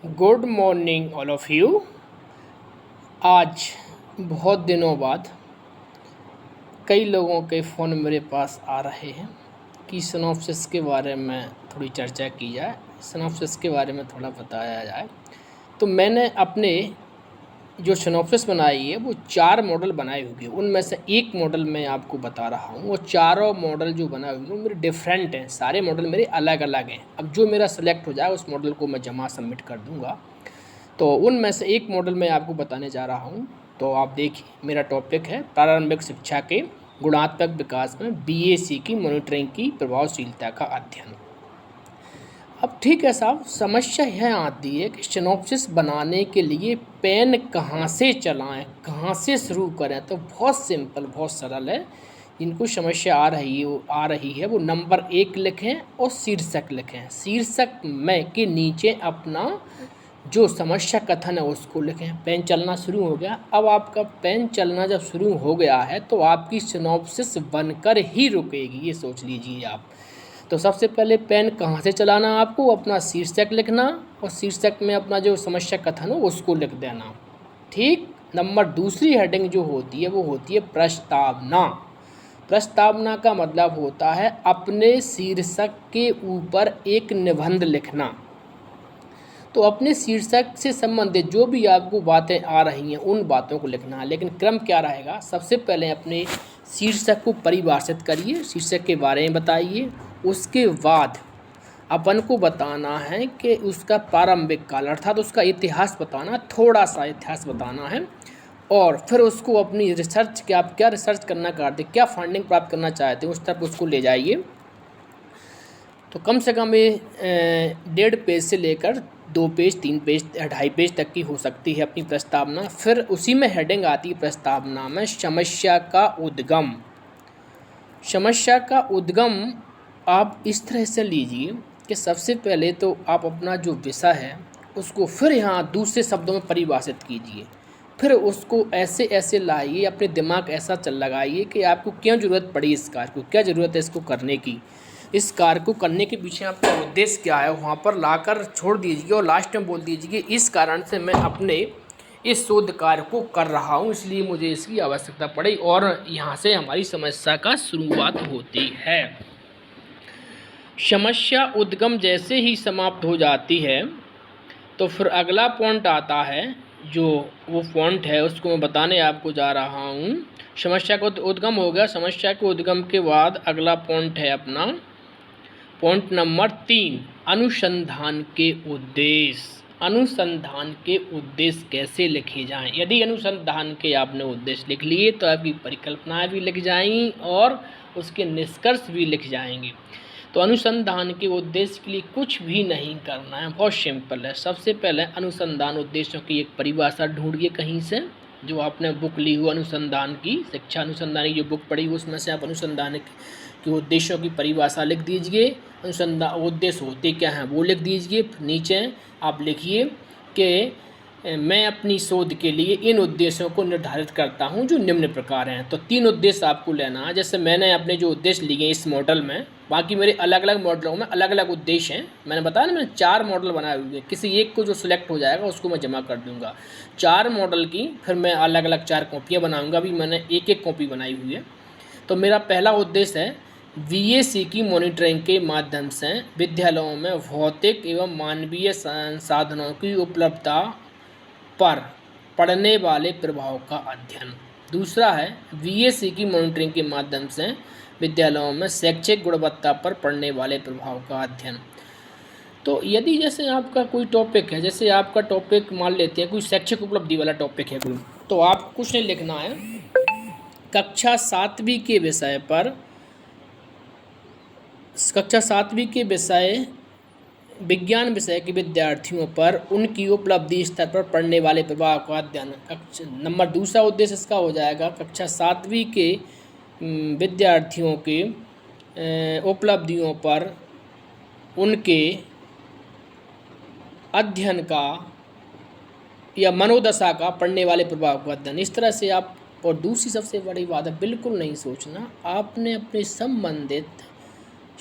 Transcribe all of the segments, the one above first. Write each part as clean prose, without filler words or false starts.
Good morning all of you. आज बहुत दिनों बाद कई लोगों के फ़ोन मेरे पास आ रहे हैं कि सिनॉप्सिस के बारे में थोड़ी चर्चा की जाए, सिनॉप्सिस के बारे में थोड़ा बताया जाए। तो मैंने अपने जो सिनॉप्सिस बनाई है वो 4 मॉडल बनाए हुए हैं। उनमें से एक मॉडल मैं आपको बता रहा हूँ। वो चारों मॉडल जो बनाए हुए हैं वो मेरे डिफरेंट हैं, सारे मॉडल मेरे अलग अलग हैं। अब जो मेरा सेलेक्ट हो जाए उस मॉडल को मैं जमा सबमिट कर दूँगा। तो उनमें से एक मॉडल मैं आपको बताने जा रहा हूँ। तो आप देखिए, मेरा टॉपिक है प्रारंभिक शिक्षा के गुणात्मक विकास में बीएसी की मॉनिटरिंग की प्रभावशीलता का अध्ययन। अब ठीक है साहब, समस्या यह आती है कि सिनॉप्सिस बनाने के लिए पेन कहाँ से चलाएं, कहाँ से शुरू करें। तो बहुत सिंपल, बहुत सरल है। जिनको समस्या आ रही है वो नंबर 1 लिखें और शीर्षक लिखें। शीर्षक में के नीचे अपना जो समस्या कथन है उसको लिखें। पेन चलना शुरू हो गया। अब आपका पेन चलना जब शुरू हो गया है तो आपकी सिनॉप्सिस बनकर ही रुकेगी, ये सोच लीजिए आप। तो सबसे पहले पेन कहाँ से चलाना, आपको अपना शीर्षक लिखना और शीर्षक में अपना जो समस्या कथन हो उसको लिख देना। ठीक। नंबर दूसरी हेडिंग जो होती है वो होती है प्रस्तावना। प्रस्तावना का मतलब होता है अपने शीर्षक के ऊपर एक निबंध लिखना। तो अपने शीर्षक से संबंधित जो भी आपको बातें आ रही हैं उन बातों को लिखना है। लेकिन क्रम क्या रहेगा, सबसे पहले अपने शीर्षक को परिभाषित करिए, शीर्षक के बारे में बताइए। उसके बाद अपन को बताना है कि उसका प्रारंभिक काल अर्थात उसका इतिहास बताना, थोड़ा सा इतिहास बताना है। और फिर उसको अपनी रिसर्च के, आप क्या रिसर्च करना चाहते, क्या फंडिंग प्राप्त करना चाहते हैं, उस तरफ उसको ले जाइए। तो कम से कम ये 1.5 पेज से लेकर 2 पेज, 3 पेज, 2.5 पेज तक की हो सकती है अपनी प्रस्तावना। फिर उसी में हेडिंग आती है प्रस्तावना में समस्या का उद्गम। समस्या का उद्गम आप इस तरह से लीजिए कि सबसे पहले तो आप अपना जो विषय है उसको फिर यहाँ दूसरे शब्दों में परिभाषित कीजिए। फिर उसको ऐसे ऐसे लाइए, अपने दिमाग ऐसा चल लगाइए कि आपको क्यों ज़रूरत पड़ी इस कार्य को, क्या ज़रूरत है इसको करने की, इस कार्य को करने के पीछे आपका उद्देश्य क्या है, वहाँ पर लाकर छोड़ दीजिए और लास्ट में बोल दीजिए इस कारण से मैं अपने इस शोध कार्य को कर रहा हूँ, इसलिए मुझे इसकी आवश्यकता पड़ी। और यहाँ से हमारी समस्या का शुरुआत होती है। समस्या उद्गम जैसे ही समाप्त हो जाती है तो फिर अगला पॉइंट आता है, जो वो पॉइंट है उसको मैं बताने आपको जा रहा हूँ। समस्या का उद्गम हो गया। समस्या के उद्गम के बाद अगला पॉइंट है अपना पॉइंट नंबर 3, अनुसंधान के उद्देश्य। अनुसंधान के उद्देश्य कैसे लिखे जाएं। यदि अनुसंधान के आपने उद्देश्य लिख लिए तो आपकी परिकल्पनाएं भी लिख जाएंगी और उसके निष्कर्ष भी लिख जाएंगे। तो अनुसंधान के उद्देश्य के लिए कुछ भी नहीं करना है, बहुत सिंपल है। सबसे पहले अनुसंधान उद्देश्यों की एक परिभाषा ढूंढिए कहीं से, जो आपने बुक ली हो अनुसंधान की, शिक्षा अनुसंधान की जो बुक पढ़ी हो उसमें से आप अनुसंधान के उद्देश्यों की परिभाषा लिख दीजिए। अनुसंधान उद्देश्य होते क्या हैं वो लिख दीजिए। नीचे आप लिखिए कि मैं अपनी शोध के लिए इन उद्देश्यों को निर्धारित करता हूं जो निम्न प्रकार हैं। तो 3 उद्देश्य आपको लेना है। जैसे मैंने अपने जो उद्देश्य लिए इस मॉडल में, बाकी मेरे अलग अलग मॉडलों में अलग अलग उद्देश्य हैं। मैंने बताया ना, मैंने 4 मॉडल बनाए हुए हैं। किसी एक को जो सिलेक्ट हो जाएगा उसको मैं जमा कर दूंगा। 4 मॉडल की फिर मैं अलग अलग 4 कॉपियाँ बनाऊँगा। अभी मैंने एक कॉपी बनाई हुई है। तो मेरा पहला उद्देश्य है बीएसी की मॉनिटरिंग के माध्यम से विद्यालयों में भौतिक एवं मानवीय संसाधनों की उपलब्धता पर पड़ने वाले प्रभाव का अध्ययन। दूसरा है बीएसी की मॉनिटरिंग के माध्यम से विद्यालयों में शैक्षिक गुणवत्ता पर पड़ने वाले प्रभाव का अध्ययन। तो यदि जैसे आपका कोई टॉपिक है, जैसे आपका टॉपिक मान लेते हैं कोई शैक्षिक उपलब्धि वाला टॉपिक है कोई, तो आप कुछ नहीं लिखना है। कक्षा 7वीं के विषय पर, कक्षा 7वीं के विषय विज्ञान विषय के विद्यार्थियों पर उनकी उपलब्धि स्तर पर पड़ने वाले प्रभाव का अध्ययन। नंबर दूसरा उद्देश्य इसका हो जाएगा कक्षा 7वीं के विद्यार्थियों के उपलब्धियों पर उनके अध्ययन का या मनोदशा का पड़ने वाले प्रभाव का अध्ययन। इस तरह से आप, और दूसरी सबसे बड़ी बात है, बिल्कुल नहीं सोचना, आपने अपने संबंधित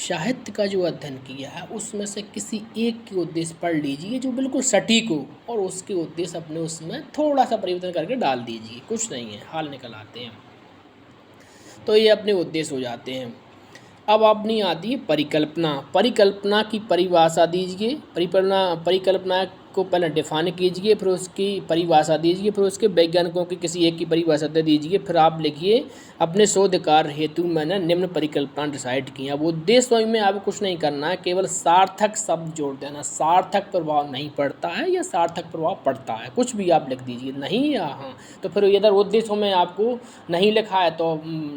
साहित्य का जो अध्ययन किया है उसमें से किसी एक के उद्देश्य पढ़ लीजिए जो बिल्कुल सटीक हो, और उसके उद्देश्य अपने उसमें थोड़ा सा परिवर्तन करके डाल दीजिए, कुछ नहीं है, हाल निकल आते हैं, तो ये अपने उद्देश्य हो जाते हैं। अब अपनी आती है परिकल्पना। परिकल्पना की परिभाषा दीजिए, परिकल्पना को पहले डिफाइन कीजिए, फिर उसकी परिभाषा दीजिए, फिर उसके वैज्ञानिकों की किसी एक की परिभाषा दे दीजिए, फिर आप लिखिए अपने शोध कार्य हेतु मैंने निम्न परिकल्पना डिसाइड की। अब उद्देश्य में आपको कुछ नहीं करना है, केवल सार्थक शब्द जोड़ देना। सार्थक प्रभाव नहीं पड़ता है या सार्थक प्रभाव पड़ता है, कुछ भी आप लिख दीजिए, नहीं या हाँ। तो फिर इधर उद्देश्यों में आपको नहीं लिखा है तो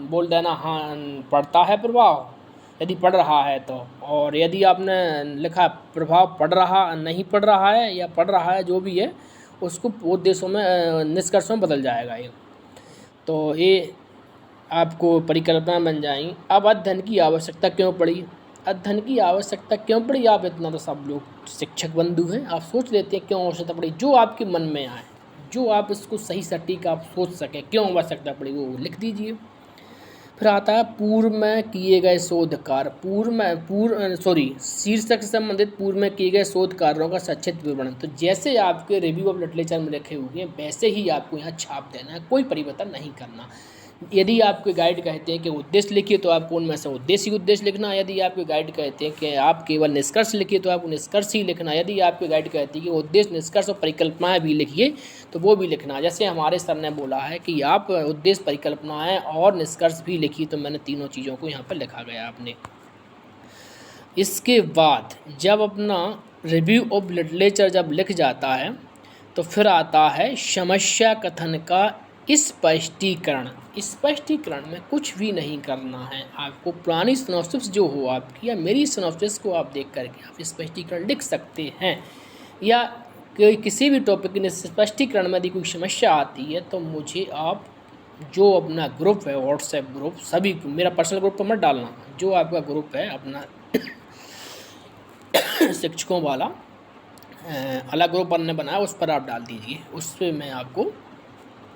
बोल देना हाँ पड़ता है प्रभाव, यदि पढ़ रहा है तो, और यदि आपने लिखा प्रभाव पढ़ रहा नहीं पढ़ रहा है या पढ़ रहा है, जो भी है उसको उद्देश्यों में निष्कर्षों में बदल जाएगा ये। तो ये आपको परिकल्पना बन जाएंगी। अब अध्ययन की आवश्यकता क्यों पड़ी? अध्ययन की आवश्यकता क्यों पड़ी? आप इतना तो सब लोग शिक्षक बंधु हैं, आप सोच लेते हैं क्यों आवश्यकता पड़ी। जो आपके मन में आए, जो आप इसको सही सटीक आप सोच सकें क्यों आवश्यकता पड़ी, वो लिख दीजिए। फिर आता है पूर्व में किए गए शोध कार्य, शीर्षक से संबंधित पूर्व में किए गए शोध कार्यों का संक्षिप्त विवरण। तो जैसे आपके रिव्यू ऑफ लिटरेचर में लिखे हुए हैं वैसे ही आपको यहाँ छाप देना है, कोई परिवर्तन नहीं करना। यदि आपके गाइड कहते हैं कि उद्देश्य लिखिए तो आपको उनमें से उद्देश्य लिखना। यदि आपके गाइड कहते हैं कि आप केवल निष्कर्ष लिखिए तो आपको निष्कर्ष ही लिखना। यदि आपके गाइड कहती है कि उद्देश्य, निष्कर्ष और परिकल्पनाएं भी लिखिए तो वो भी लिखना। जैसे हमारे सर ने बोला है कि आप उद्देश्य, परिकल्पनाएं और निष्कर्ष भी लिखिए, तो मैंने तीनों चीज़ों को यहाँ पर लिखा गया आपने। इसके बाद जब अपना रिव्यू ऑफ लिटरेचर जब लिख जाता है तो फिर आता है समस्या कथन का स्पष्टीकरण। स्पष्टीकरण में कुछ भी नहीं करना है आपको। पुरानी सिनॉप्सिस जो हो आपकी या मेरी सिनॉप्सिस को आप देख करके आप स्पष्टीकरण लिख सकते हैं, या कोई किसी भी टॉपिक के स्पष्टीकरण में यदि कोई समस्या आती है तो मुझे आप जो अपना ग्रुप है व्हाट्सएप ग्रुप, सभी मेरा पर्सनल ग्रुप पर मत डालना, जो आपका ग्रुप है अपना शिक्षकों वाला अलग ग्रुप हमने बनाया उस पर आप डाल दीजिए, उस पर मैं आपको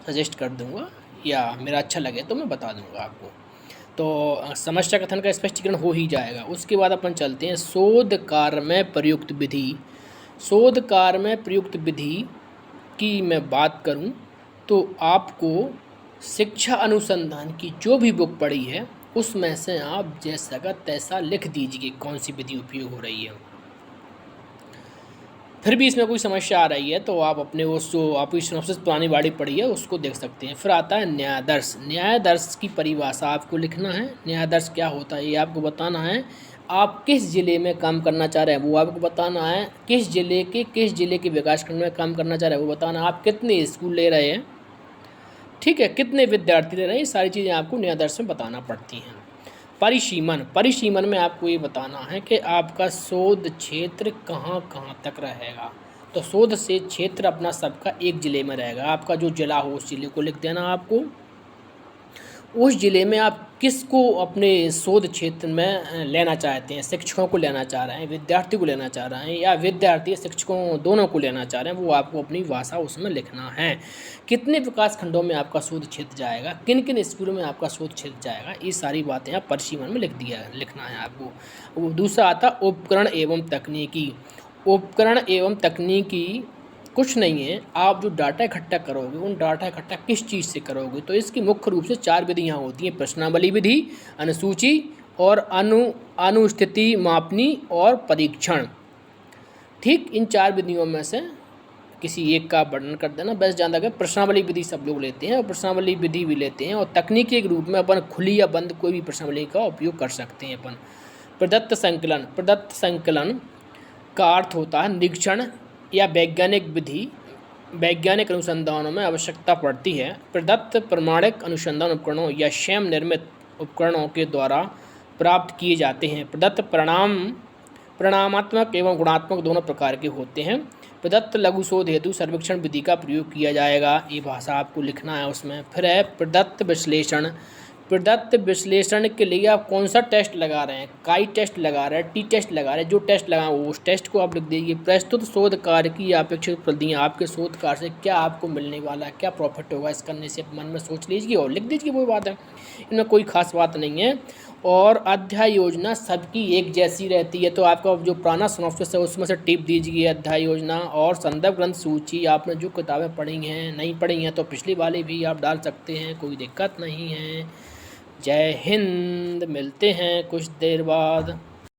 सजेस्ट कर दूंगा या मेरा अच्छा लगे तो मैं बता दूंगा आपको। तो समस्या कथन का स्पष्टीकरण हो ही जाएगा। उसके बाद अपन चलते हैं शोध कार्य में प्रयुक्त विधि। शोध कार्य में प्रयुक्त विधि की मैं बात करूं तो आपको शिक्षा अनुसंधान की जो भी बुक पढ़ी है उसमें से आप जैसा का तैसा लिख दीजिए कौन सी विधि उपयोग हो रही है। फिर भी इसमें कोई समस्या आ रही है तो आप अपने उस जो आपकी सिनॉप्सिस पुरानी वाली पढ़ी है उसको देख सकते हैं। फिर आता है न्यायादर्श। न्यायादर्श की परिभाषा आपको लिखना है। न्यायादर्श क्या होता है ये आपको बताना है। आप किस ज़िले में काम करना चाह रहे हैं वो आपको बताना है। किस ज़िले के विकासखंड में काम करना चाह रहे हैं वो बताना है। आप कितने स्कूल ले रहे हैं, ठीक है, कितने विद्यार्थी ले रहे हैं, ये सारी चीज़ें आपको न्यायादर्श में बताना पड़ती हैं। परिसीमन में आपको ये बताना है कि आपका शोध क्षेत्र कहाँ कहाँ तक रहेगा। तो शोध से क्षेत्र अपना सबका एक ज़िले में रहेगा। आपका जो ज़िला हो उस ज़िले को लिख देना। आपको उस ज़िले में आप किसको अपने शोध क्षेत्र में लेना चाहते हैं, शिक्षकों को लेना चाह रहे हैं, विद्यार्थी को लेना चाह रहे हैं, या विद्यार्थी शिक्षकों दोनों को लेना चाह रहे हैं, वो आपको अपनी भाषा उसमें लिखना है। कितने विकास खंडों में आपका शोध क्षेत्र जाएगा, किन किन स्कूलों में आपका शोध क्षेत्र जाएगा, ये सारी बातें आप परिसीमन में लिखना है आपको। दूसरा आता उपकरण एवं तकनीकी। उपकरण एवं तकनीकी कुछ नहीं है, आप जो डाटा इकट्ठा करोगे उन डाटा इकट्ठा किस चीज़ से करोगे। तो इसकी मुख्य रूप से 4 विधियाँ होती हैं, प्रश्नावली विधि, अनुसूची और अनुस्थिति मापनी और परीक्षण। ठीक, इन 4 विधियों में से किसी एक का वर्णन कर देना। बस ज़्यादा कर प्रश्नावली विधि सब लोग लेते हैं और प्रश्नावली विधि भी लेते हैं, और तकनीकी के रूप में अपन खुली या बंद कोई भी प्रश्नावली का उपयोग कर सकते हैं अपन। प्रदत्त संकलन का अर्थ होता है निरीक्षण या वैज्ञानिक विधि। वैज्ञानिक अनुसंधानों में आवश्यकता पड़ती है। प्रदत्त प्रमाणिक अनुसंधान उपकरणों या स्वयं निर्मित उपकरणों के द्वारा प्राप्त किए जाते हैं। प्रदत्त परिणामात्मक एवं गुणात्मक दोनों प्रकार के होते हैं। प्रदत्त लघु शोध हेतु सर्वेक्षण विधि का प्रयोग किया जाएगा, ये भाषा आपको लिखना है उसमें। फिर है प्रदत्त विश्लेषण। प्रदत्त विश्लेषण के लिए आप कौन सा टेस्ट लगा रहे हैं, काई टेस्ट लगा रहे हैं, टी टेस्ट लगा रहे हैं, जो टेस्ट लगाएं उस टेस्ट को आप लिख दीजिए। प्रस्तुत शोध कार्य की अपेक्षित उपलब्धियां, आपके शोध कार्य से क्या आपको मिलने वाला है, क्या प्रॉफिट होगा इस करने से, मन में सोच लीजिए और लिख दीजिए, वही बात है, इनमें कोई खास बात नहीं है। और अध्याय योजना सबकी एक जैसी रहती है, तो आपका जो पुराना सिनॉप्सिस है उसमें से टिप दीजिए अध्याय योजना। और संदर्भ ग्रंथ सूची, आपने जो किताबें पढ़ी हैं नहीं पढ़ी हैं तो पिछली वाली भी आप डाल सकते हैं, कोई दिक्कत नहीं है। जय हिंद, मिलते हैं कुछ देर बाद।